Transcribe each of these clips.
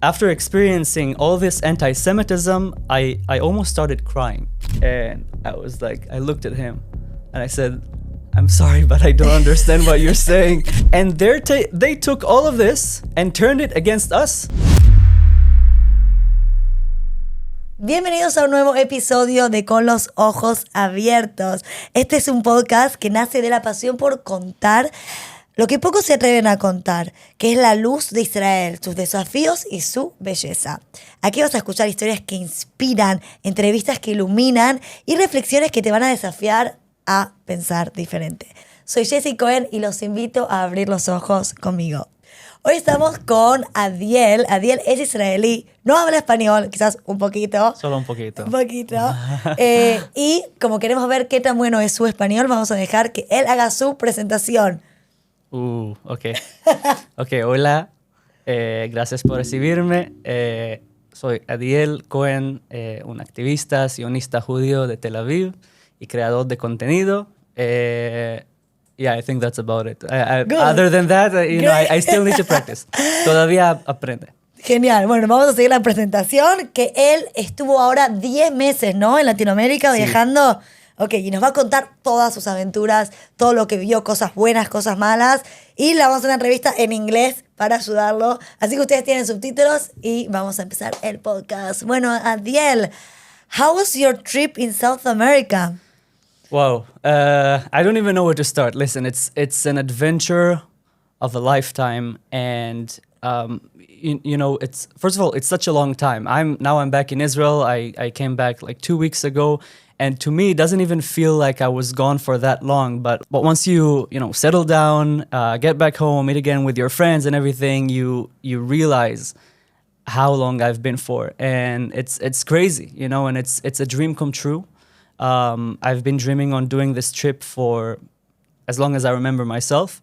after experiencing all this anti-Semitism, I almost started crying. And I was like, I looked at him and I said, I'm sorry, but I don't understand what you're saying. And they took all of this and turned it against us. Bienvenidos a un nuevo episodio de Con los Ojos Abiertos. Este es un podcast que nace de la pasión por contar lo que pocos se atreven a contar, que es la luz de Israel, sus desafíos y su belleza. Aquí vas a escuchar historias que inspiran, entrevistas que iluminan y reflexiones que te van a desafiar a pensar diferente. Soy Jessy Cohen y los invito a abrir los ojos conmigo. Hoy estamos con Adiel. Adiel es israelí, no habla español, quizás un poquito. Solo un poquito. Un poquito. Y como queremos ver qué tan bueno es su español, vamos a dejar que él haga su presentación. Ok. Ok, hola. Gracias por recibirme. Soy Adiel Cohen, un activista, sionista judío de Tel Aviv y creador de contenido. Yeah, I think that's about it. Other than that, I still need to practice. Todavía aprende. Genial. Bueno, vamos a seguir la presentación, que él estuvo ahora 10 meses, ¿no? En Latinoamérica, viajando. Ok, y nos va a contar todas sus aventuras, todo lo que vio, cosas buenas, cosas malas. Y le vamos a hacer una entrevista en inglés para ayudarlo. Así que ustedes tienen subtítulos y vamos a empezar el podcast. Bueno, Adiel, how was your trip in South America? Wow, I don't even know where to start. Listen, it's an adventure of a lifetime, and you know, it's first of all, it's such a long time. I'm back in Israel. I came back like 2 weeks ago, and to me, it doesn't even feel like I was gone for that long. But once you settle down, get back home, meet again with your friends and everything, you realize how long I've been for, and it's crazy, and it's a dream come true. I've been dreaming on doing this trip for as long as I remember myself.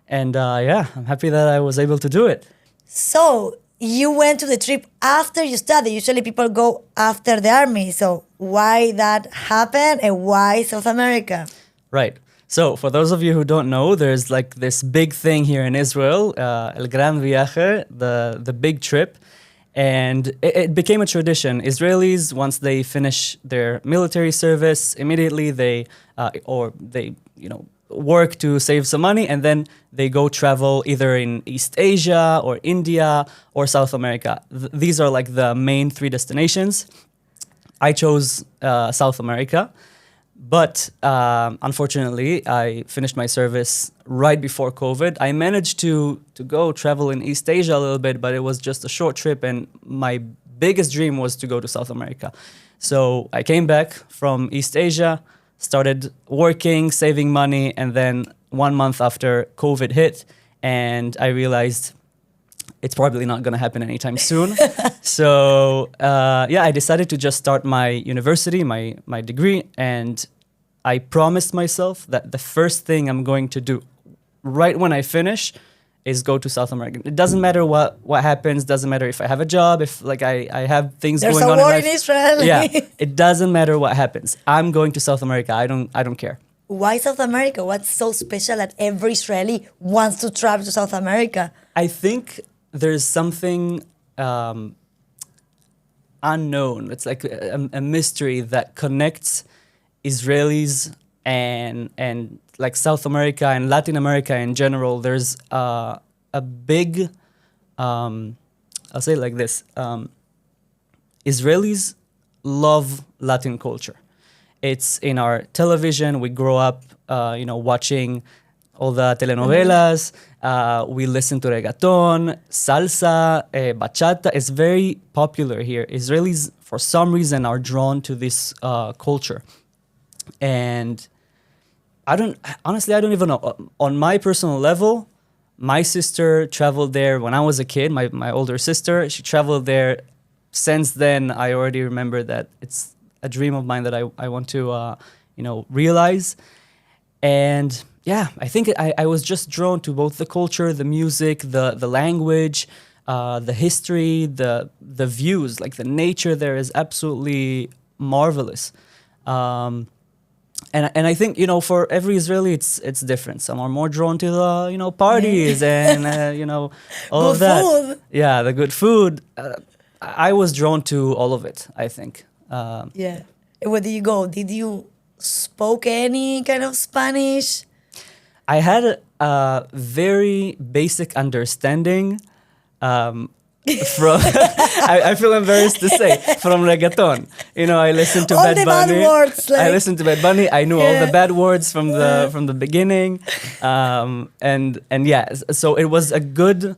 And I'm happy that I was able to do it. So you went to the trip after you studied. Usually people go after the army. So why that happened and why South America? Right. So for those of you who don't know, there's like this big thing here in Israel, El Gran Viaje, the big trip. And it became a tradition. Israelis, once they finish their military service, immediately they work to save some money, and then they go travel either in East Asia or India or South America. These are like the main 3 destinations. I chose South America, but unfortunately, I finished my service right before COVID. I managed to go travel in East Asia a little bit, but it was just a short trip, and my biggest dream was to go to South America. So I came back from East Asia, started working, saving money, and then 1 month after COVID hit, and I realized it's probably not going to happen anytime soon. So I decided to just start my university, my degree, and I promised myself that the first thing I'm going to do right when I finish is go to South America. It doesn't matter what happens, doesn't matter if I have a job, if like I have things There's going on a war in life. in Israel. Yeah, it doesn't matter what happens. I'm going to South America. I don't care. Why South America? What's so special that every Israeli wants to travel to South America? I think there's something unknown. It's like a mystery that connects Israelis and like South America and Latin America in general. There's a big, I'll say it like this, Israelis love Latin culture. It's in our television. We grow up, watching all the telenovelas. We listen to reggaeton, salsa, bachata. It's very popular here. Israelis, for some reason, are drawn to this culture. And I don't even know. On my personal level, my sister traveled there when I was a kid, my older sister. She traveled there. Since then, I already remember that it's a dream of mine that I want to, realize. And yeah, I think I was just drawn to both the culture, the music, the language, the history, the views. Like the nature there is absolutely marvelous. And I think, for every Israeli, it's different. Some are more drawn to the, parties and, all Good of that. food. Yeah, the good food. I was drawn to all of it, I think. Yeah. And where did you go? Did you spoke any kind of Spanish? I had a very basic understanding from, I feel embarrassed to say, from reggaeton. I listened to All Bad the Bunny. bad words, I listened to Bad Bunny. I knew all Yeah. the bad words from the beginning, and yeah. So it was a good.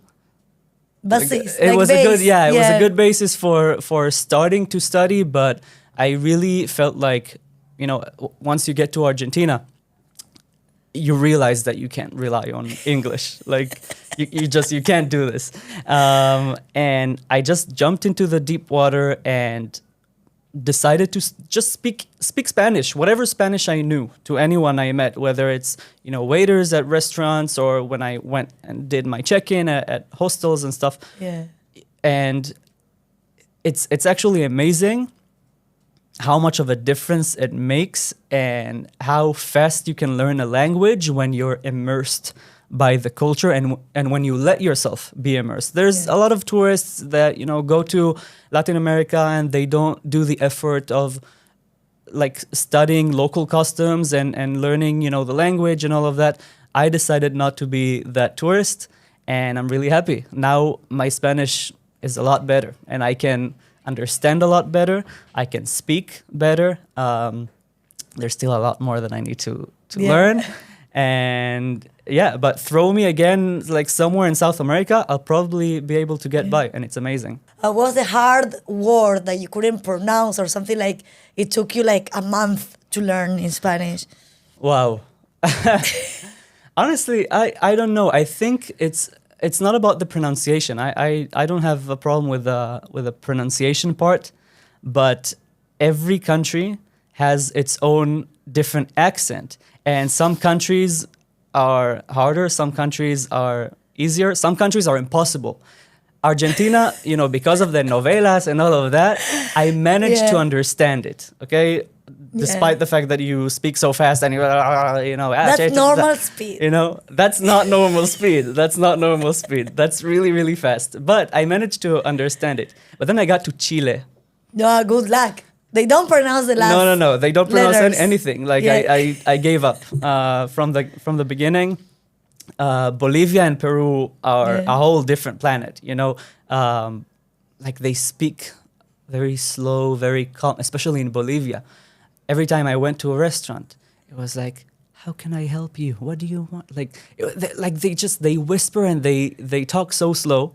Basis, It like was base. a good, it was a good basis for starting to study. But I really felt like, once you get to Argentina, you realize that you can't rely on English. Like you can't do this. And I just jumped into the deep water and decided to just speak Spanish, whatever Spanish I knew, to anyone I met, whether it's, waiters at restaurants or when I went and did my check-in at hostels and stuff. Yeah. And it's actually amazing how much of a difference it makes and how fast you can learn a language when you're immersed by the culture and when you let yourself be immersed. There's a lot of tourists that, go to Latin America and they don't do the effort of like studying local customs and learning, the language and all of that. I decided not to be that tourist, and I'm really happy. Now my Spanish is a lot better and I can understand a lot better. I can speak better. There's still a lot more that I need to learn. And but throw me again, like somewhere in South America, I'll probably be able to get by, and it's amazing. Was a hard word that you couldn't pronounce or something like it took you like a month to learn in Spanish? Wow. Honestly, I don't know. I think it's not about the pronunciation. I don't have a problem with the pronunciation part, but every country has its own different accent. And some countries are harder, some countries are easier, some countries are impossible. Argentina, because of the novelas and all of that, I managed to understand it, okay? Despite the fact that you speak so fast and That's normal speed. That's not normal speed. That's not normal speed. That's really, really fast. But I managed to understand it. But then I got to Chile. No, good luck. They don't pronounce the last. No. They don't pronounce letters. anything. Like I gave up from the beginning. Bolivia and Peru are a whole different planet. Like they speak very slow, very calm. Especially in Bolivia. Every time I went to a restaurant, it was like, "How can I help you? What do you want?" They whisper and they talk so slow,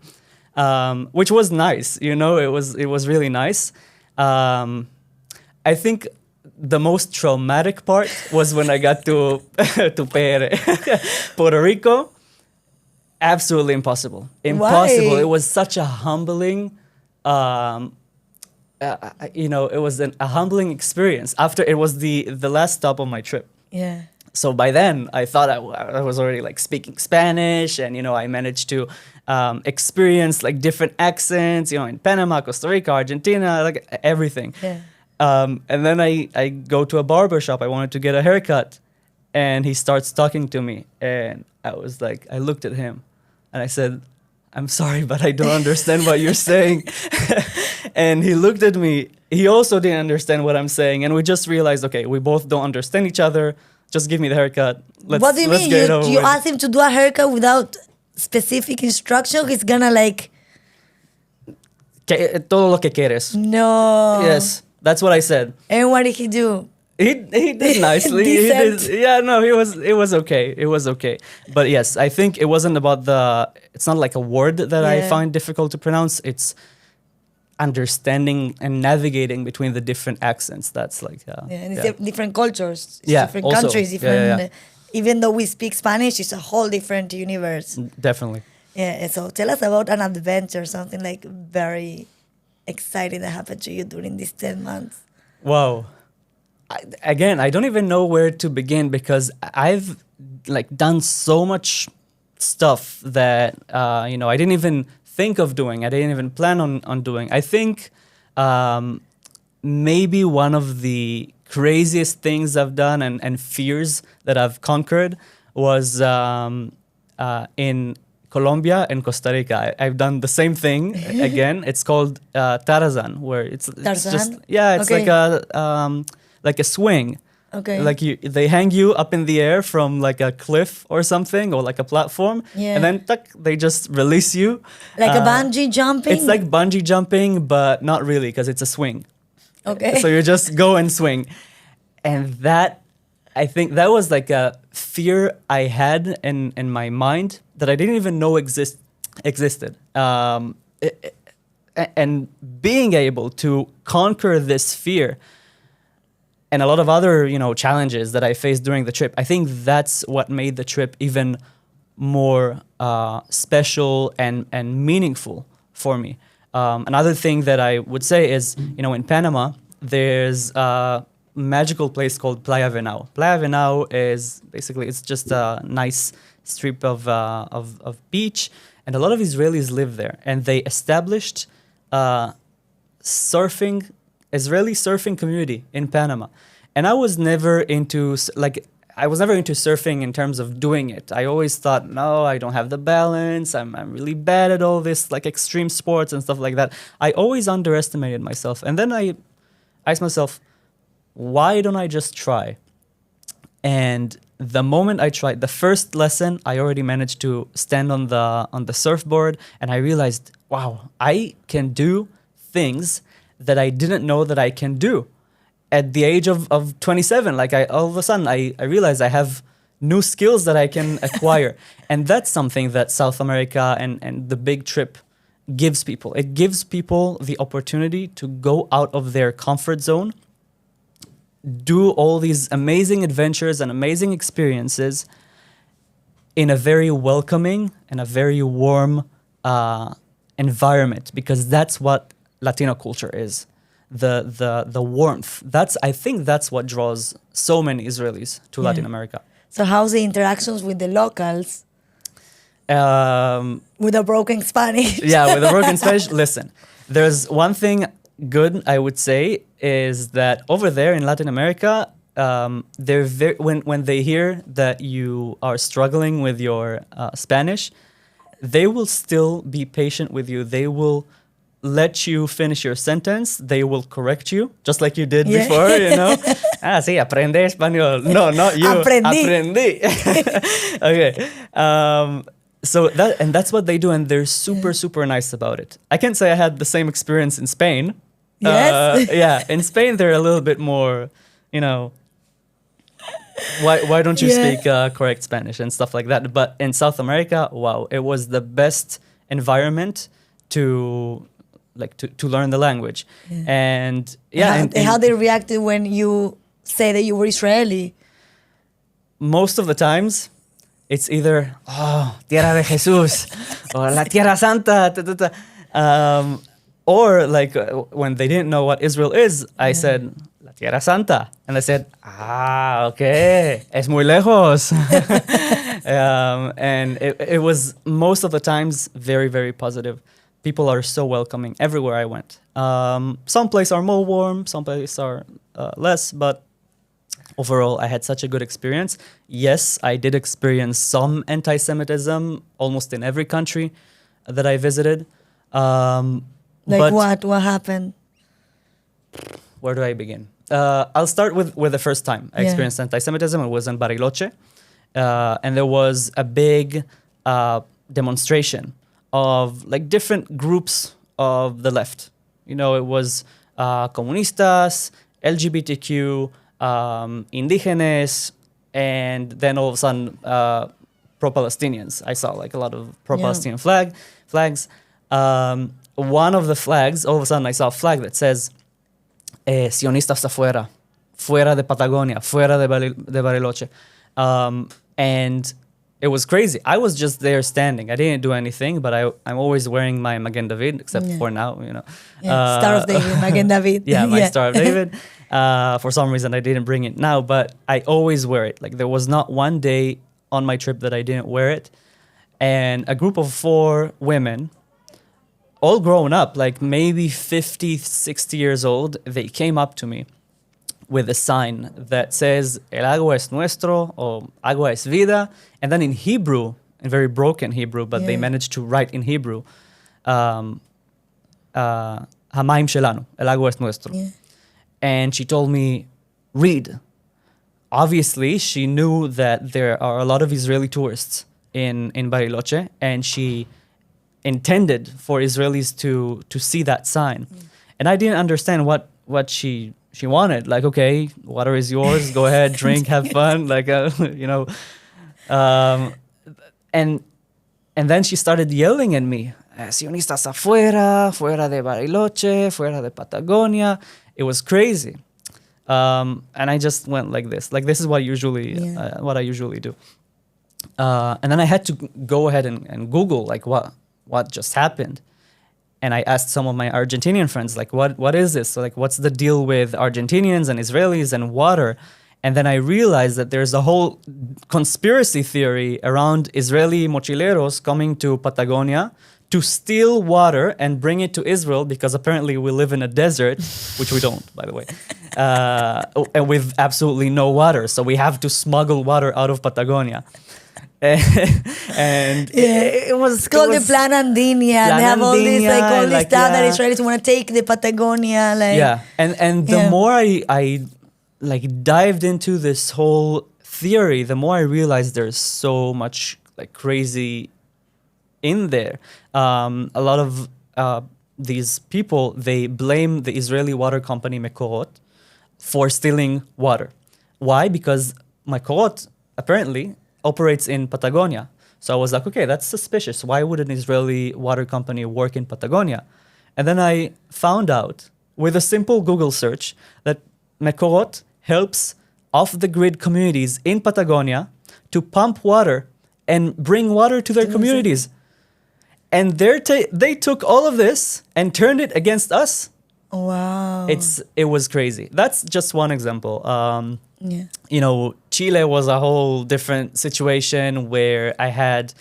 which was nice. It was really nice. I think the most traumatic part was when I got to PR, Puerto Rico. Absolutely impossible. Impossible. Why? It was such a humbling, it was a humbling experience. After it was the last stop on my trip. Yeah. So by then, I thought I was already like speaking Spanish, and I managed to experience like different accents, in Panama, Costa Rica, Argentina, like everything. Yeah. And then I go to a barber shop. I wanted to get a haircut, and he starts talking to me, and I looked at him, and I said, "I'm sorry, but I don't understand what you're saying." And he looked at me. He also didn't understand what I'm saying, and we just realized, okay, we both don't understand each other. Just give me the haircut. What do you mean? Get it over You with. asked him to do a haircut without specific instruction? He's gonna like, Todo lo que quieres. no. Yes, that's what I said. And what did he do? He did nicely. Decent. It was okay. It was okay. But yes, I think it wasn't about it's not like a word that I find difficult to pronounce. It's understanding and navigating between the different accents. That's like And it's different cultures, it's Yeah, different also. countries, Yeah, different. yeah. Even though we speak Spanish, it's a whole different universe. Definitely. Yeah. And so tell us about an adventure, something like very exciting that happened to you during these 10 months. Wow. I don't even know where to begin, because I've like done so much stuff that I didn't even think of doing. I didn't even plan on doing. I think maybe one of the craziest things I've done and fears that I've conquered was in Colombia and Costa Rica. I've done the same thing again. It's called Tarzan, where it's just it's like a swing. Okay. Like they hang you up in the air from like a cliff or something, or like a platform, and then they just release you. Like a bungee jumping? It's like bungee jumping, but not really, because it's a swing. Okay. So you just go and swing. And that, I think that was like a fear I had in my mind that I didn't even know existed. And being able to conquer this fear and a lot of other, challenges that I faced during the trip, I think that's what made the trip even more special and meaningful for me. Another thing that I would say is, in Panama, there's a magical place called Playa Venao. Playa Venao is basically, it's just a nice strip of beach, and a lot of Israelis live there. And they established Israeli surfing community in Panama. And I was never into surfing in terms of doing it. I always thought, no, I don't have the balance. I'm really bad at all this like extreme sports and stuff like that. I always underestimated myself. And then I asked myself, why don't I just try? And the moment I tried, the first lesson, I already managed to stand on the surfboard, and I realized, wow, I can do things that I didn't know that I can do. At the age of 27, like all of a sudden, I realized I have new skills that I can acquire. And that's something that South America and the big trip gives people. It gives people the opportunity to go out of their comfort zone, do all these amazing adventures and amazing experiences in a very welcoming and a very warm environment, because that's what Latino culture is. The warmth. I think that's what draws so many Israelis to Latin America. So how's the interactions with the locals? With a broken Spanish. Yeah, with a broken Spanish. Listen, there's one thing good I would say is that over there in Latin America, they're when they hear that you are struggling with your Spanish, they will still be patient with you. They will let you finish your sentence. They will correct you, just like you did before, sí, aprende español. No, not you. Aprendí. Okay. So that's what they do, and they're super, super nice about it. I can't say I had the same experience in Spain. Yes. In Spain, they're a little bit more, why don't you speak correct Spanish and stuff like that. But in South America, wow, it was the best environment to learn the language. And how they reacted when you say that you were Israeli? Most of the times, it's either, Tierra de Jesús, or La Tierra Santa, or like when they didn't know what Israel is, I said, La Tierra Santa. And they said, okay, es muy lejos. And it was most of the times very, very positive. People are so welcoming everywhere I went. Some places are more warm, some places are less, but overall, I had such a good experience. Yes, I did experience some anti-Semitism almost in every country that I visited. Like what? What happened? Where do I begin? I'll start with the first time I experienced anti-Semitism. It was in Bariloche. And there was a big demonstration of like different groups of the left. It was comunistas, LGBTQ, indígenas, and then all of a sudden pro-Palestinians. I saw like a lot of pro-Palestinian flags. One of the flags, all of a sudden I saw a flag that says sionistas afuera, fuera de Patagonia, fuera de Bariloche. And it was crazy. I was just there standing. I didn't do anything, but I'm always wearing my Magen David, except for now, Star of David, Magen David. Yeah, my Star of David. For some reason, I didn't bring it now, but I always wear it. Like there was not one day on my trip that I didn't wear it. And a group of 4 women, all grown up, like maybe 50, 60 years old, they came up to me with a sign that says "El agua es nuestro" or "Agua es vida," and then in Hebrew, in very broken Hebrew, but they managed to write in Hebrew, "Hamaim shelanu," "El agua es nuestro." Yeah. And she told me, read. Obviously, she knew that there are a lot of Israeli tourists in Bariloche, and she intended for Israelis to see that sign. And I didn't understand what she wanted. Like, okay, water is yours. Go ahead, drink, have fun. Like, you know. And then she started yelling at me, "Sionistas afuera, fuera de Bariloche, fuera de Patagonia." It was crazy. And I just went like this. Like, this is what I usually do. And then I had to go ahead and Google, like, what just happened. And I asked some of my Argentinian friends, like, what is this? So, like, what's the deal with Argentinians and Israelis and water? And then I realized that there's a whole conspiracy theory around Israeli mochileros coming to Patagonia to steal water and bring it to Israel, because apparently we live in a desert, which we don't, by the way, and with absolutely no water. So we have to smuggle water out of Patagonia. And it was called the Plan Andina. They have all this stuff that Israelis want to take the Patagonia. Like, and the more I like dived into this whole theory, the more I realized there's so much like crazy in there. A lot of these people, they blame the Israeli water company Mekorot for stealing water. Why? Because Mekorot apparently operates in Patagonia. So I was like, okay, that's suspicious. Why would an Israeli water company work in Patagonia? And then I found out with a simple Google search that Mekorot helps off-the-grid communities in Patagonia to pump water and bring water to their communities. And they took all of this and turned it against us. Wow. It was crazy. That's just one example. You know, Chile was a whole different situation where I had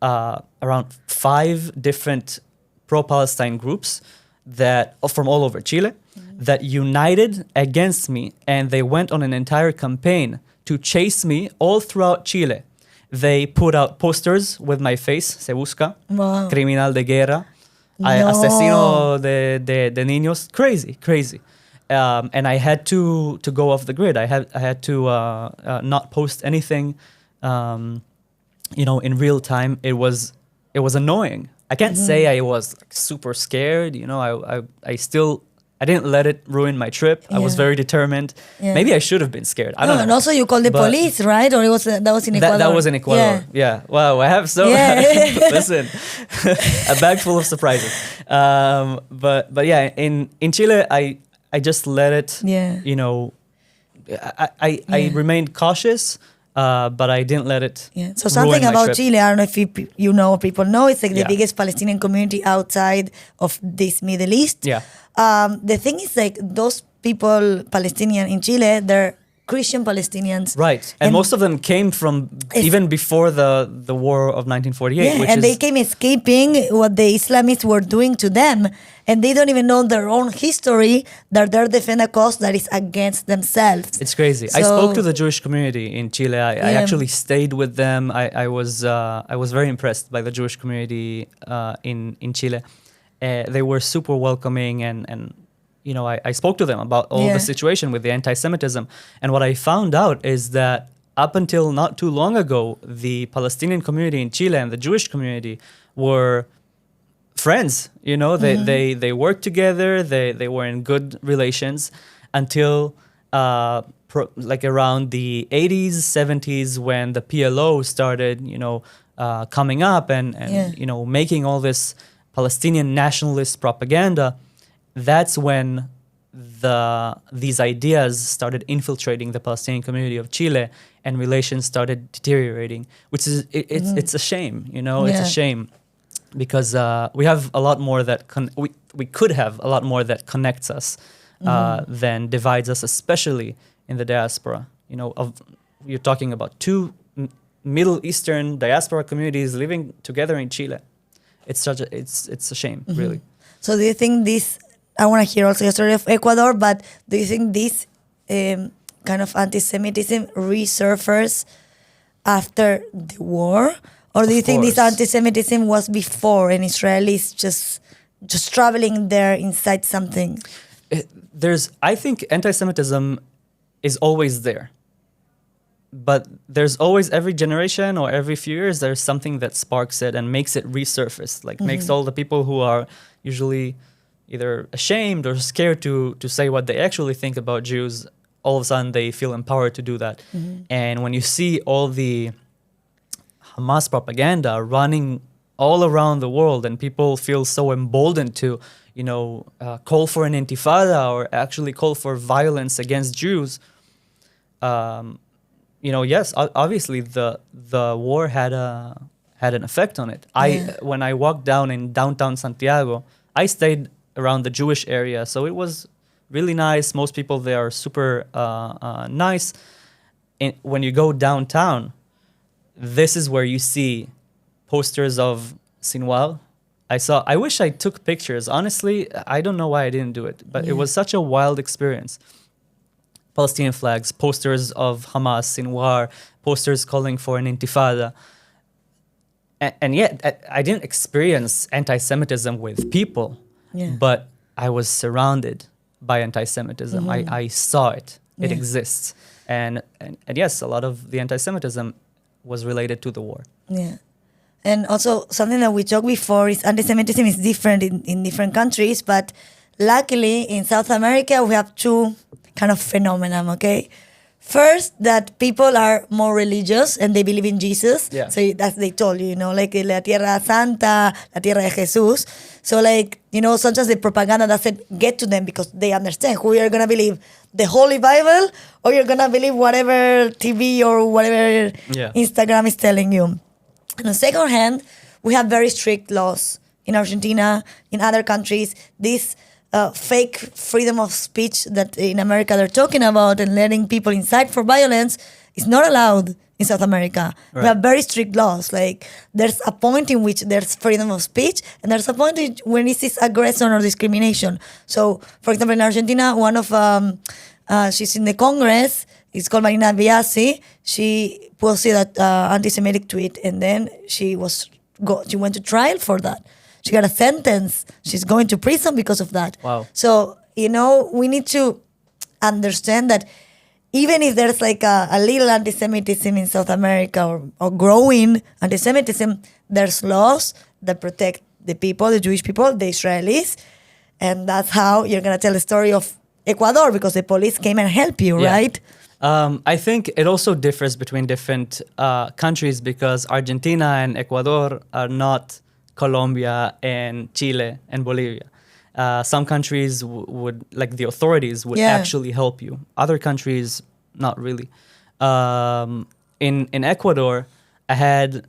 around 5 different pro-Palestine groups that from all over Chile that united against me, and they went on an entire campaign to chase me all throughout Chile. They put out posters with my face, se busca, criminal de guerra, asesino de niños, crazy. And I had to go off the grid. I had to not post anything, you know, in real time. It was annoying. I can't say I was like, super scared. You know, I didn't let it ruin my trip. I was very determined. Maybe I should have been scared. I don't know. And also you called the police, right? Or that was in Ecuador? That was in Ecuador. Yeah. Wow, I have so listen, a bag full of surprises. But yeah, in Chile, I just let it. You know, I remained cautious. But I didn't let it. So something about Chile, I don't know if you know or people know, it's like the biggest Palestinian community outside of this Middle East. The thing is, like, those people, Palestinian in Chile, they're Christian Palestinians. Right. And most of them came from even before the war of 1948. And they came escaping what the Islamists were doing to them. And they don't even know their own history, that they're defending a cause that is against themselves. It's crazy. So, I spoke to the Jewish community in Chile. I actually stayed with them. I was very impressed by the Jewish community in Chile. They were super welcoming, and you know, I spoke to them about all the situation with the anti-Semitism. And what I found out is that up until not too long ago, the Palestinian community in Chile and the Jewish community were friends. You know, they worked together. They were in good relations until like around the 80s, 70s, when the PLO started, you know, coming up and you know, making all this Palestinian nationalist propaganda. That's when these ideas started infiltrating the Palestinian community of Chile, and relations started deteriorating, which is it's a shame, you know. It's a shame, because we have a lot more that we could have a lot more that connects us than divides us, especially in the diaspora. You know, you're talking about 2 Middle Eastern diaspora communities living together in Chile. It's a shame, really. So do you think this? I want to hear also your story of Ecuador, but do you think this kind of anti-Semitism resurfaced after the war? Or do you think this anti-Semitism was before and Israelis just traveling there inside something? I think anti-Semitism is always there. But there's always, every generation or every few years, there's something that sparks it and makes it resurface, like makes all the people who are usually either ashamed or scared to say what they actually think about Jews, all of a sudden they feel empowered to do that. And when you see all the Hamas propaganda running all around the world and people feel so emboldened to, call for an intifada or actually call for violence against Jews, yes, obviously the war had an effect on it. When I walked down in downtown Santiago, I stayed around the Jewish area, so it was really nice. Most people there are super nice. And when you go downtown, this is where you see posters of Sinwar. I wish I took pictures. Honestly, I don't know why I didn't do it, but it was such a wild experience. Palestinian flags, posters of Hamas, Sinwar, posters calling for an intifada. And yet, I didn't experience anti-Semitism with people, but I was surrounded by anti-Semitism. I saw it. It exists. And yes, a lot of the anti-Semitism was related to the war. Yeah. And also, something that we talked before is anti-Semitism is different in different countries, but luckily in South America, we have two kind of phenomenon, okay? First, that people are more religious and they believe in Jesus. Yeah. So that's they told you, like La Tierra Santa, La Tierra de Jesús. So sometimes the propaganda doesn't get to them because they understand who you're going to believe, the Holy Bible, or you're going to believe whatever TV or whatever Instagram is telling you. On the second hand, we have very strict laws in Argentina, in other countries. This fake freedom of speech that in America they're talking about and letting people incite for violence is not allowed in South America. Right. We have very strict laws. Like there's a point in which there's freedom of speech and there's a point when it is aggression or discrimination. So, for example, in Argentina, one of she's in the Congress. It's called Marina Biasi. She posted that anti-Semitic tweet, and then she went to trial for that. She got a sentence. She's going to prison because of that. Wow. So, we need to understand that even if there's like a little anti-Semitism in South America or growing anti-Semitism, there's laws that protect the people, the Jewish people, the Israelis. And that's how you're going to tell the story of Ecuador, because the police came and helped you, right? I think it also differs between different countries because Argentina and Ecuador are not Colombia and Chile and Bolivia. Some countries would, like the authorities, would actually help you. Other countries, not really. In Ecuador, I had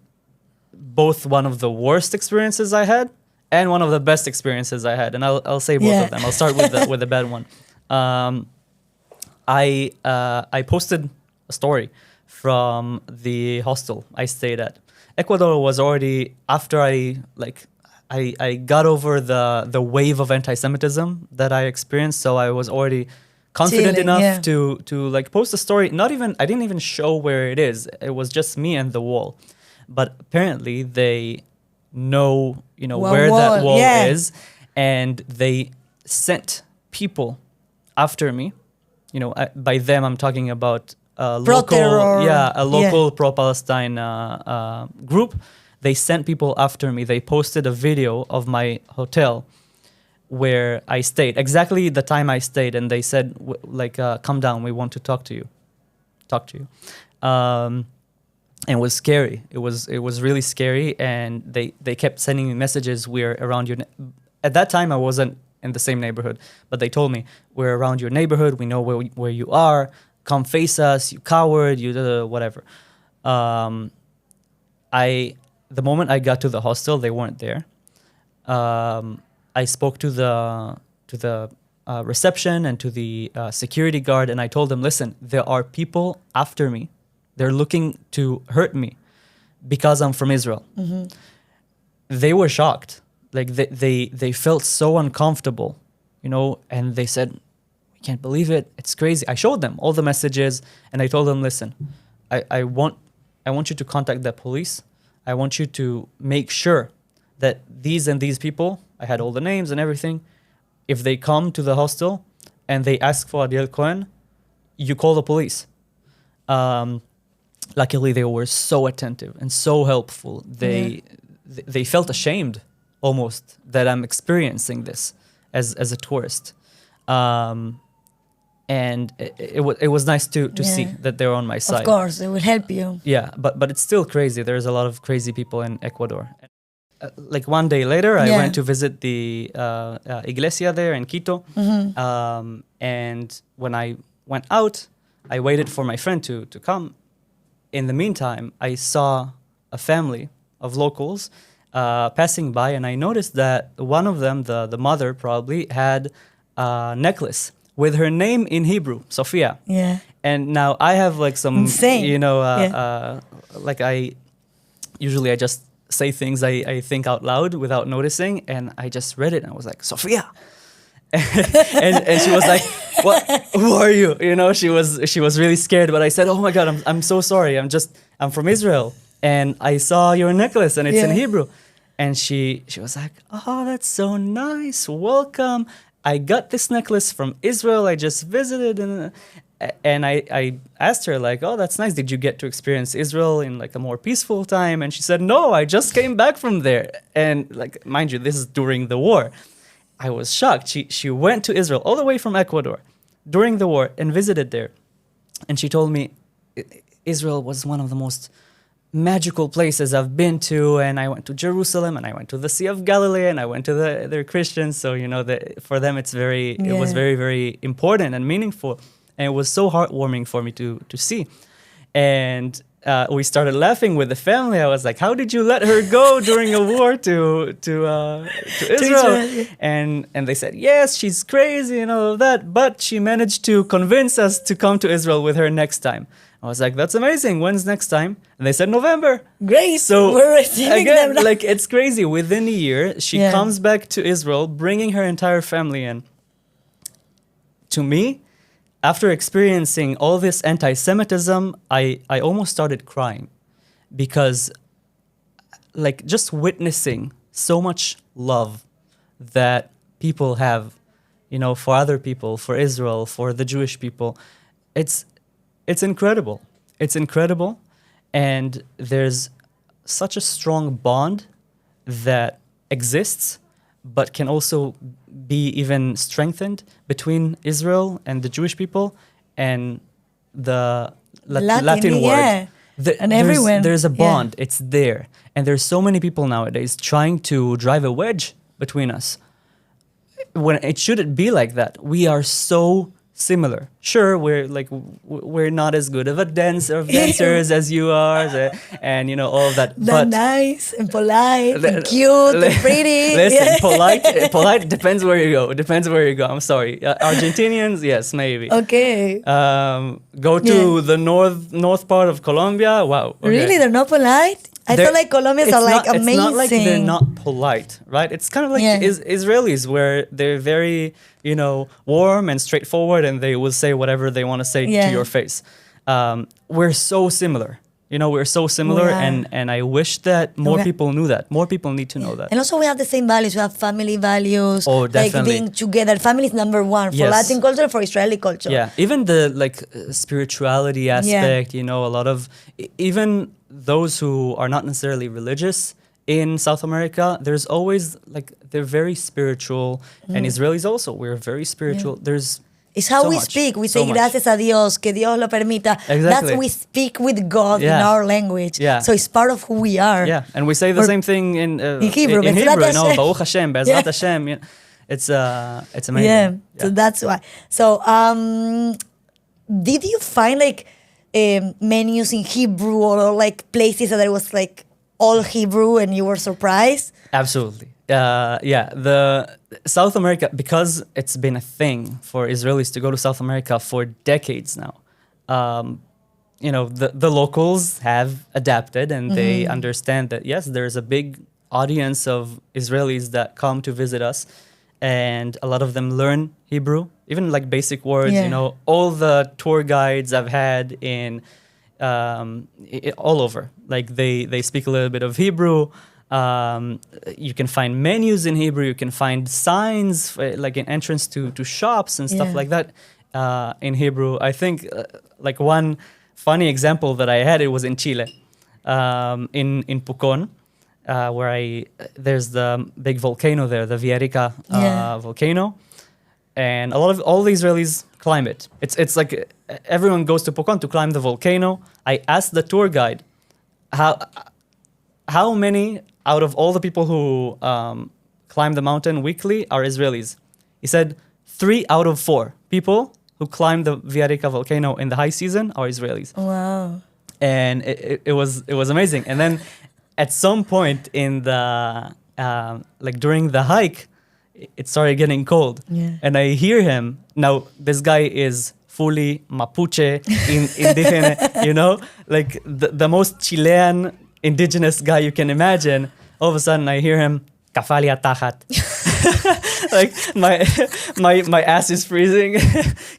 both one of the worst experiences I had and one of the best experiences I had, and I'll say both of them. I'll start with the bad one. I posted a story from the hostel I stayed at. Ecuador was already, after I got over the wave of anti-Semitism that I experienced, so I was already confident enough to post a story. I didn't even show where it is. It was just me and the wall. But apparently they know, where that wall is, and they sent people after me. By them I'm talking about a local pro-Palestine group. They sent people after me. They posted a video of my hotel where I stayed, exactly the time I stayed, and they said, come down, we want to talk to you. And it was scary. It was really scary, and they kept sending me messages. We're around your. At that time, I wasn't in the same neighborhood, but they told me, we're around your neighborhood. We know where you are. Come face us, you coward. You whatever. The moment I got to the hostel, they weren't there. I spoke to the reception and to the security guard, and I told them, listen, there are people after me. They're looking to hurt me because I'm from Israel. Mm-hmm. They were shocked. Like they felt so uncomfortable, and they said, we can't believe it. It's crazy. I showed them all the messages and I told them, listen, I want you to contact the police. I want you to make sure that these and these people, I had all the names and everything, if they come to the hostel and they ask for Adiel Cohen, you call the police. Luckily, they were so attentive and so helpful. They felt ashamed almost that I'm experiencing this as a tourist. And it was nice to see that they're on my side. Of course, it will help you. Yeah, but it's still crazy. There's a lot of crazy people in Ecuador. Like one day later, I went to visit the iglesia there in Quito. And when I went out, I waited for my friend to come. In the meantime, I saw a family of locals passing by, and I noticed that one of them, the mother probably, had a necklace with her name in Hebrew, Sophia. Yeah. And now I have like some, Insane. you know, like I just say things I think out loud without noticing, and I just read it and I was like, Sophia. and she was like, "What? Who are you?" You know, she was really scared. But I said, "Oh my God, I'm so sorry. I'm from Israel, and I saw your necklace, and it's in Hebrew." And she was like, "Oh, that's so nice. Welcome. I got this necklace from Israel. I just visited, and I asked her like, oh, that's nice. Did you get to experience Israel in like a more peaceful time?" And she said, "No, I just came back from there." And like, mind you, this is during the war. I was shocked. She went to Israel all the way from Ecuador during the war and visited there. And she told me Israel was one of the most magical places I've been to, and I went to Jerusalem, and I went to the Sea of Galilee, and I went to they're Christians, so you know for them it was very, very important and meaningful, and it was so heartwarming for me to see. And we started laughing with the family. I was like, "How did you let her go during a war to Israel?" And they said, "Yes, she's crazy and all of that, but she managed to convince us to come to Israel with her next time." I was like, "That's amazing. When's next time?" And they said November. Great. So we're receiving again, them. like it's crazy. Within a year, she comes back to Israel, bringing her entire family in. To me, after experiencing all this anti-Semitism, I almost started crying because like just witnessing so much love that people have, you know, for other people, for Israel, for the Jewish people, it's incredible. It's incredible. And there's such a strong bond that exists, but can also be even strengthened between Israel and the Jewish people and the Latin world. And everyone. There's a bond. It's there. And there's so many people nowadays trying to drive a wedge between us, when it shouldn't be like that. We are so similar. Sure, we're not as good of dancers as you are, and you know all of that. But nice and polite and cute and pretty. Listen, polite depends where you go. Depends where you go. I'm sorry, Argentinians, yes, maybe. Okay. Go to the north part of Colombia. Wow. Okay. Really, they're not polite? I feel like Colombians are like amazing. It's not like they're not polite, right? It's kind of like Israelis, where they're very, you know, warm and straightforward, and they will say whatever they want to say to your face. We're so similar. You know, we're so similar, and I wish that more people knew that. More people need to know that. And also we have the same values. We have family values. Oh, definitely. Like being together. Family is number one for Latin culture, for Israeli culture. Yeah, even the spirituality aspect, you know, a lot of, even those who are not necessarily religious in South America, there's always they're very spiritual, and Israelis also, we're very spiritual. There's It's how we speak. We say gracias a Dios, que Dios lo permita. Exactly. That's we speak with God in our language. Yeah. So it's part of who we are. Yeah, and we say the same thing in Hebrew. In Hebrew, you know, Baruch Hashem, Be'ezrat Hashem. You know, it's amazing. Yeah, so that's why. So did you find menus in Hebrew or like places that it was like all Hebrew and you were surprised? Absolutely. The South America, because it's been a thing for Israelis to go to South America for decades now. You know, the locals have adapted, and they understand that yes, there's a big audience of Israelis that come to visit us, and a lot of them learn Hebrew, even like basic words. You know, all the tour guides I've had in all over, like they speak a little bit of Hebrew. You can find menus in Hebrew. You can find signs like an entrance to shops and stuff like that in Hebrew. I think like one funny example that I had, it was in Chile, in Pucón, where there's the big volcano there, the Villarrica volcano, and all the Israelis climb it. It's like everyone goes to Pucón to climb the volcano. I asked the tour guide how many out of all the people who climb the mountain weekly are Israelis. He said 3 out of 4 people who climb the Villarrica volcano in the high season are Israelis. Wow. And it was amazing. And then at some point in the like during the hike, it started getting cold. And I hear him. Now this guy is fully Mapuche, indigenous, you know, like the most Chilean indigenous guy you can imagine. All of a sudden I hear him, kafalia tahat. Like my ass is freezing.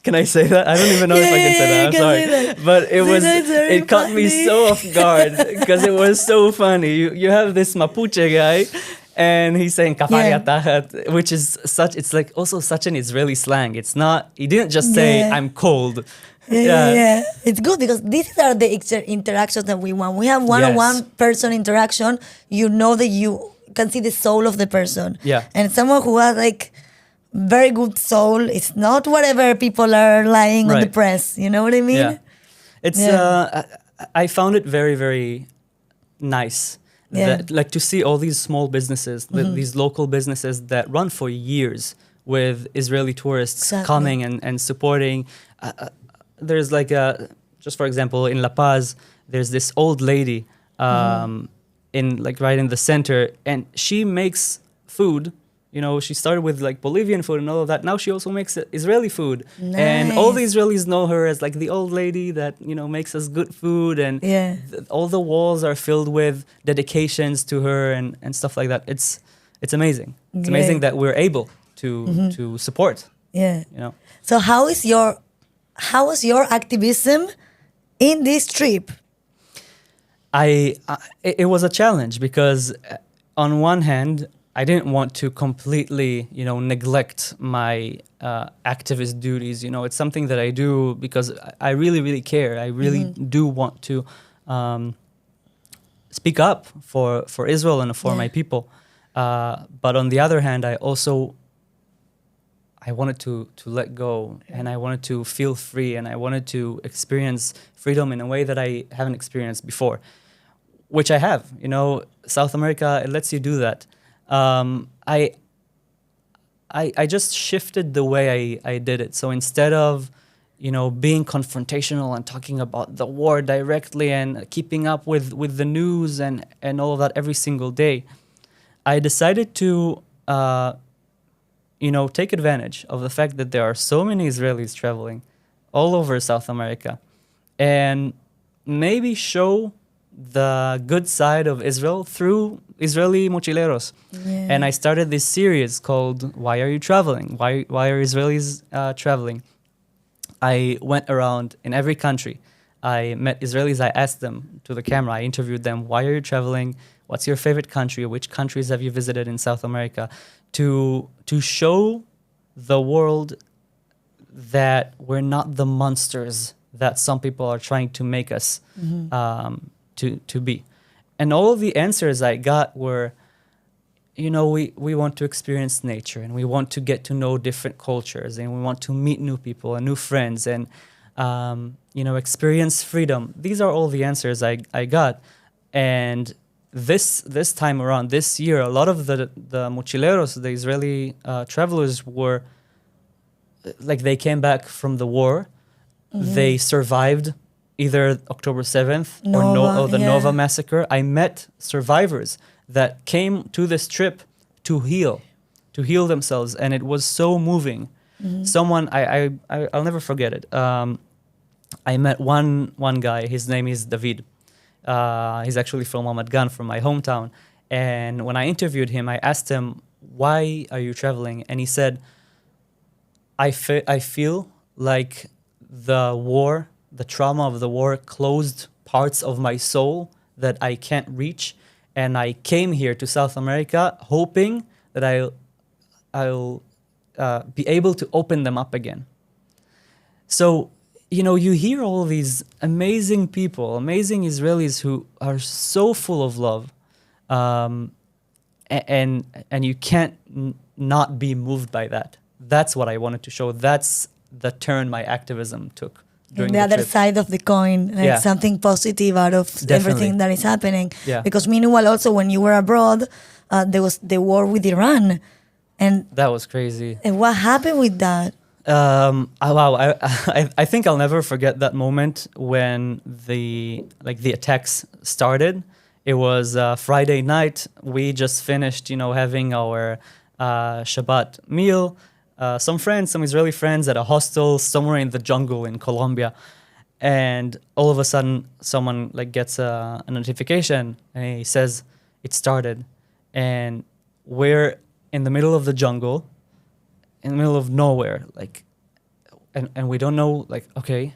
Can I say that? I don't even know if I can say that. I'm sorry. But it caught me so off guard because it was so funny. You have this Mapuche guy and he's saying kafalia tahat, which is it's like also such an Israeli slang. It's not, he didn't just say I'm cold. Yeah. It's good because these are the interactions that we want. We have one-on-one person interaction. You know that you can see the soul of the person. Yeah. And someone who has like very good soul, it's not whatever people are lying on the press. You know what I mean? Yeah. It's I found it very, very nice. That, like to see all these small businesses, these local businesses that run for years with Israeli tourists coming and supporting. There's like just for example, in La Paz, there's this old lady in like right in the center, and she makes food. You know, she started with like Bolivian food and all of that. Now she also makes Israeli food. Nice. And all the Israelis know her as like the old lady that, you know, makes us good food. And all the walls are filled with dedications to her and stuff like that. It's amazing. It's amazing that we're able to support. Yeah. You know. So how was your activism in this trip? It was a challenge because on one hand, I didn't want to completely, you know, neglect my activist duties. You know, it's something that I do because I really, really care. I really do want to speak up for Israel and for my people. But on the other hand, I wanted to let go, and I wanted to feel free, and I wanted to experience freedom in a way that I haven't experienced before, which I have. You know, South America, it lets you do that. I just shifted the way I did it. So instead of, you know, being confrontational and talking about the war directly and keeping up with the news and all of that every single day, I decided to, you know, take advantage of the fact that there are so many Israelis traveling all over South America and maybe show the good side of Israel through Israeli mochileros. Yeah. And I started this series called Why Are You Traveling? Why are Israelis traveling? I went around in every country. I met Israelis. I asked them to the camera. I interviewed them. Why are you traveling? What's your favorite country? Which countries have you visited in South America? To show the world that we're not the monsters that some people are trying to make us to be. And all of the answers I got were, you know, we want to experience nature, and we want to get to know different cultures, and we want to meet new people and new friends, and you know, experience freedom. These are all the answers I got. And this time around, this year, a lot of the mochileros, the Israeli travelers, were like, they came back from the war. They survived either October 7th or the Nova massacre. I met survivors that came to this trip to heal themselves, and it was so moving. Someone, I'll never forget it. I met one guy. His name is David. He's actually from Ramat Gan, from my hometown. And when I interviewed him, I asked him, why are you traveling? And he said, I feel like the trauma of the war closed parts of my soul that I can't reach. And I came here to South America hoping that I'll be able to open them up again. So, you hear all these amazing people, amazing Israelis who are so full of love, and you can't not be moved by that. That's what I wanted to show. That's the turn my activism took during the other trip. side of the coin, like something positive out of everything that is happening. Yeah. Because meanwhile, also when you were abroad, there was the war with Iran, and that was crazy. And what happened with that? I think I'll never forget that moment when the attacks started. It was Friday night. We just finished, having our Shabbat meal. Some Israeli friends at a hostel somewhere in the jungle in Colombia. And all of a sudden, someone gets a notification and he says, it started. And we're in the middle of the jungle, in the middle of nowhere, and we don't know, okay,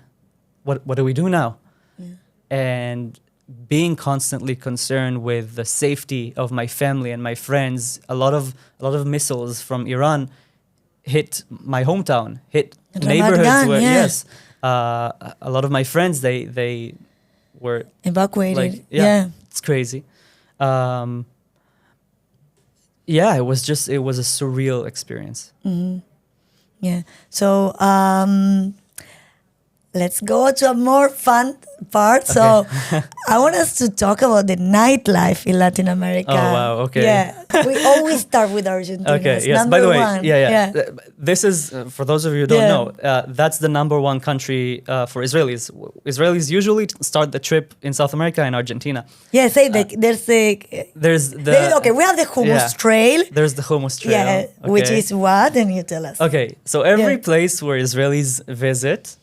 what do we do now? Yeah. And being constantly concerned with the safety of my family and my friends, a lot of missiles from Iran hit my hometown, hit neighborhoods where a lot of my friends they were evacuated. It's crazy. It was a surreal experience. Mm-hmm. Yeah. So let's go to a more fun part. Okay. So I want us to talk about the nightlife in Latin America. Oh, wow. Okay. Yeah. We always start with Argentina. Okay. Yes. By the way, this is, for those of you who don't know, that's the number one country for Israelis. Israelis usually start the trip in South America and Argentina. Yeah. We have the hummus trail. There's the hummus trail. Yeah. Okay. Which is what? And you tell us. Okay. So every place where Israelis visit,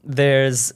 there's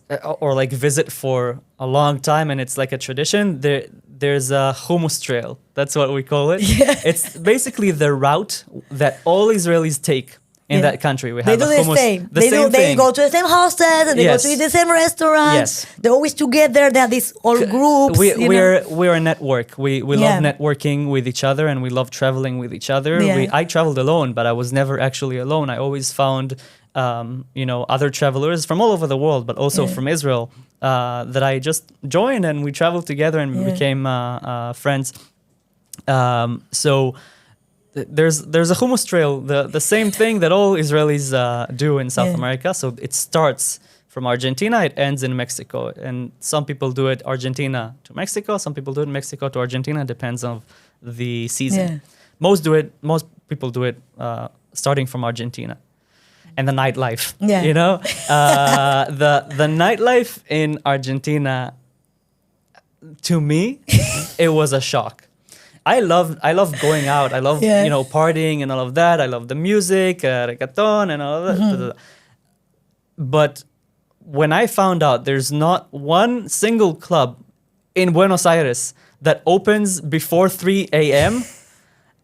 visit for a long time, and it's like a tradition. There's a hummus trail. That's what we call it. Yeah. It's basically the route that all Israelis take in that country. They do the same. They go to the same hostels and they go to the same restaurants. Yes. They're always together. They have these all groups. We're a network. We love networking with each other, and we love traveling with each other. Yeah. I traveled alone, but I was never actually alone. I always found other travelers from all over the world, but also from Israel, that I just joined, and we traveled together and we became friends. So there's a hummus trail, the same thing that all Israelis do in South America. So it starts from Argentina, it ends in Mexico, and some people do it Argentina to Mexico, some people do it Mexico to Argentina. Depends on the season. Yeah. Most people do it starting from Argentina. And the nightlife, the nightlife in Argentina, to me, it was a shock. I love going out. I love partying and all of that. I love the music, reggaeton and all of that. Mm-hmm. But when I found out there's not one single club in Buenos Aires that opens before 3 a.m.,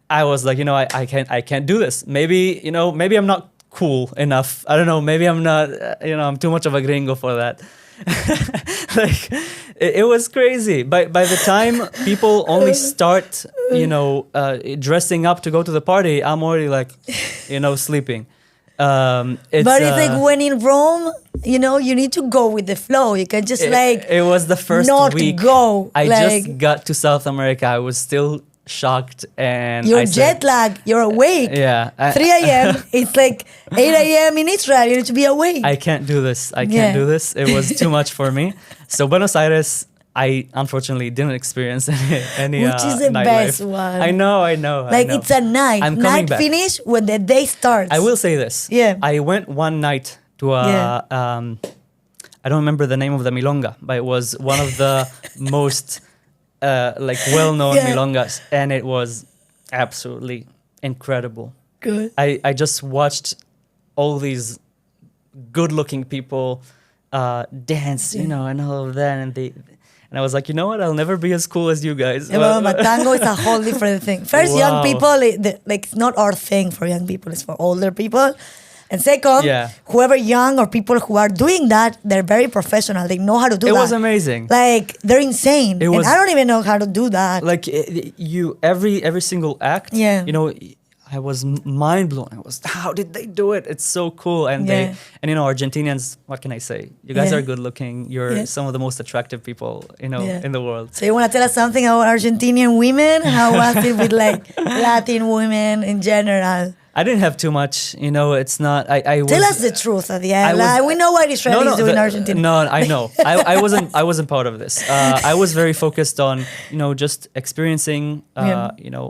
I was like, I can't do this. Maybe I'm not cool enough. I don't know. Maybe I'm not, I'm too much of a gringo for that. It was crazy. By the time people only start, dressing up to go to the party, I'm already sleeping. But it's like when in Rome, you need to go with the flow. You can just it was the first not week. Go. I just got to South America. I was still shocked, and you're jet lag. You're awake. 3 a.m. It's like 8 a.m. in Israel. You need to be awake. I can't do this. I can't do this. It was too much for me. So Buenos Aires, I unfortunately didn't experience any which is the best one. I know. It's a night. Night finish when the day starts. I will say this. Yeah. I went one night to a I don't remember the name of the milonga, but it was one of the most well-known milongas, and it was absolutely incredible. Good. I just watched all these good-looking people dance, and all of that, And I was like, you know what? I'll never be as cool as you guys. Well, but tango is a whole different thing. First, young Wow. people, it's not our thing for young people. It's for older people. And second, Yeah. whoever young or people who are doing that, they're very professional. They know how to do It that. was amazing. Like, they're insane. It was- and I don't even know how to do that. Like every single act, Yeah. you know, I was mind blown. How did they do it? It's so cool. And Yeah. you know, Argentinians, what can I say? You guys Yeah. are good looking. You're Yeah. some of the most attractive people, you know, Yeah. in the world. So you want to tell us something about Argentinian women? How was it with like Latin women in general? I didn't have too much, you know, it's not, I was... Tell us the truth at the end. I was- We know what Israelis do in Argentina. No, I know. I wasn't part of this. I was very focused on, you know, just experiencing, Yeah. you know,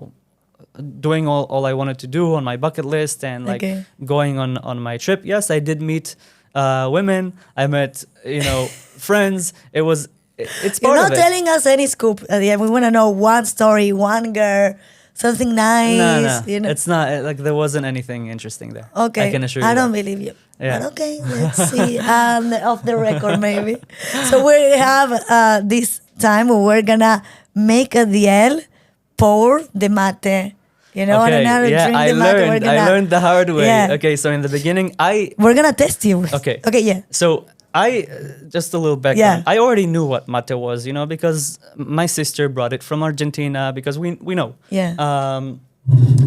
doing all I wanted to do on my bucket list and like Okay. going on my trip. Yes, I did meet women. I met, you know, friends. It's You're part not of it. telling us any scoop at the end. We want to know one story, one girl, something nice. No. You know? It's not like there wasn't anything interesting there. Okay. I can assure you. I don't that. believe you. Yeah. But okay, let's see. Off the record, maybe. So we have this time where we're going to make Adiel pour the mate. You know, Okay, and how to yeah, drink I the mate. learned. I learned the hard way. Yeah. Okay, so in the beginning, We're going to test you. Okay. Okay, yeah. So just a little background. Yeah. I already knew what mate was, you know, because my sister brought it from Argentina because we know. Yeah.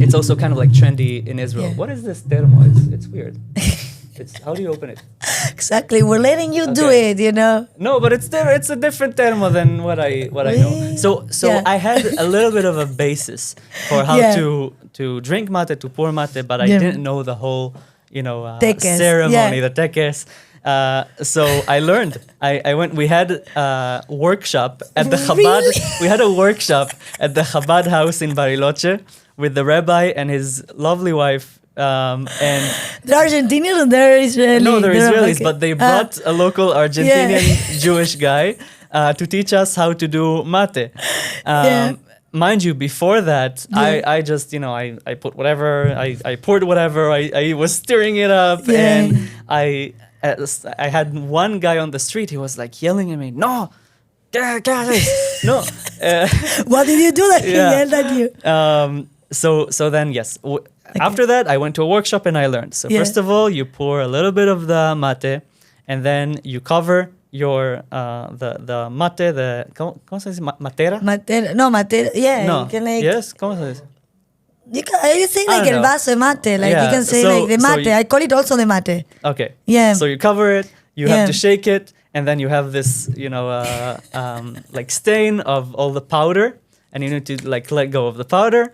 It's also kind of like trendy in Israel. Yeah. What is this termo? It's weird. How do you open it? Exactly. We're letting you do Okay. it, you know. No, but it's a different termo than what I know. Really? So Yeah. I had a little bit of a basis for how Yeah. to drink mate, to pour mate, but I Yeah. didn't know the whole, you know, Tekes, ceremony, yeah. the tekes. So I learned. I went. We had a workshop at the Chabad. Really? We had a workshop at the Chabad house in Bariloche with the rabbi and his lovely wife. And They're Argentinian or they're Israeli? no, they're Israelis, okay. but they brought a local Argentinian Jewish guy to teach us how to do mate. Yeah. Mind you, before that, Yeah. I just, you know, I put whatever, I poured whatever, I was stirring it up, Yeah. and I had one guy on the street, he was like yelling at me, no, guys, no. What did you do that he Yeah. yelled at you? So then, yes. After that, I went to a workshop and I learned. So Yeah. first of all, you pour a little bit of the mate, and then you cover your the mate, ¿cómo se dice? Matera? Yeah. No. You can like, Yes. ¿Cómo se dice? you say I like don't el know. vaso de mate. Like Yeah, you can say so- like the so mate. you- I call it also the mate. Okay. Yeah. So you cover it. You Yeah. have to shake it, and then you have this, you know, like stain of all the powder, and you need to like let go of the powder,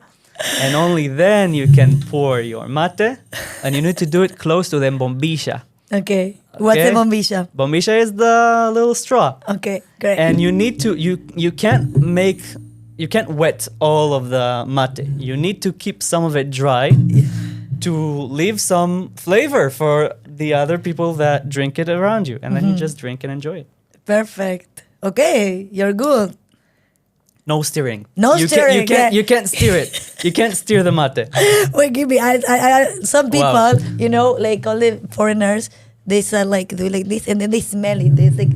and only then you can pour your mate, and you need to do it close to the bombilla. Okay. What's the Okay. bombilla? Bombilla is the little straw, Okay, great. and you need to you can't wet all of the mate. You need to keep some of it dry to leave some flavor for the other people that drink it around you, and then you just drink and enjoy it. Perfect. Okay, you're good. No stirring. No stirring, yeah. You can't steer it. You can't steer the mate. Wait, give me. Some people, Wow. you know, like all the foreigners, they start like do like this, and then they smell it. There's like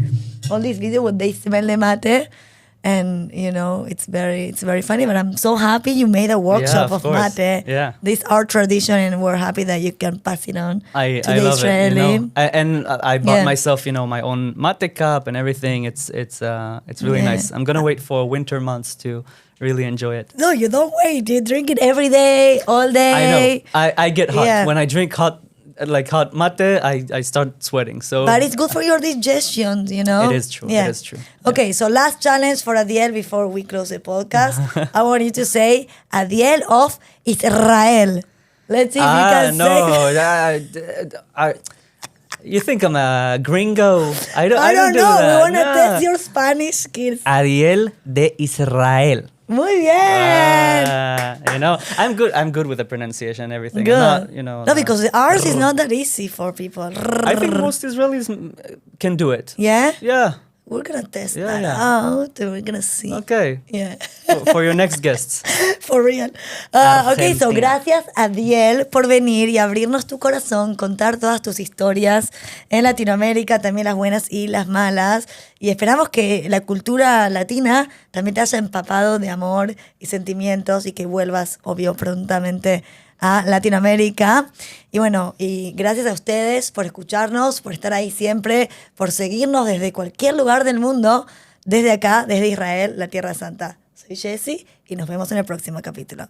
all these videos where they smell the mate, and you know, it's very funny. But I'm so happy you made a workshop of of course. mate. Yeah. This is our tradition, and we're happy that you can pass it on I to the love Israeli. it. You know? I bought Yeah. myself, you know, my own mate cup and everything. It's really Yeah. nice. I'm gonna wait for winter months to really enjoy it. No, you don't wait. You drink it every day, all day. I know. I get hot Yeah. when I drink hot mate. I start sweating. So But it's good for your digestion, you know? It is true. It is true. Okay, so last challenge for Adiel before we close the podcast. I want you to say Adiel of Israel. Let's see if you can say you think I'm a gringo? I don't do know. that. We want to No. test your Spanish skills. Adiel de Israel. Muy bien. You know, I'm good with the pronunciation and everything. Good. I'm not, you know. No, because ours is not that easy for people. I think most Israelis can do it. Yeah? Yeah. We're gonna test Yeah, that yeah. out. And we're gonna see. Okay. Yeah. For your next guests. For real. Ok, so Argentina. gracias, Adiel, por venir y abrirnos tu corazón, contar todas tus historias en Latinoamérica, también las buenas y las malas. Y esperamos que la cultura latina también te haya empapado de amor y sentimientos y que vuelvas, obvio, prontamente a Latinoamérica. Y bueno, y gracias a ustedes por escucharnos, por estar ahí siempre, por seguirnos desde cualquier lugar del mundo, desde acá, desde Israel, la Tierra Santa. Soy Jessy y nos vemos en el próximo capítulo.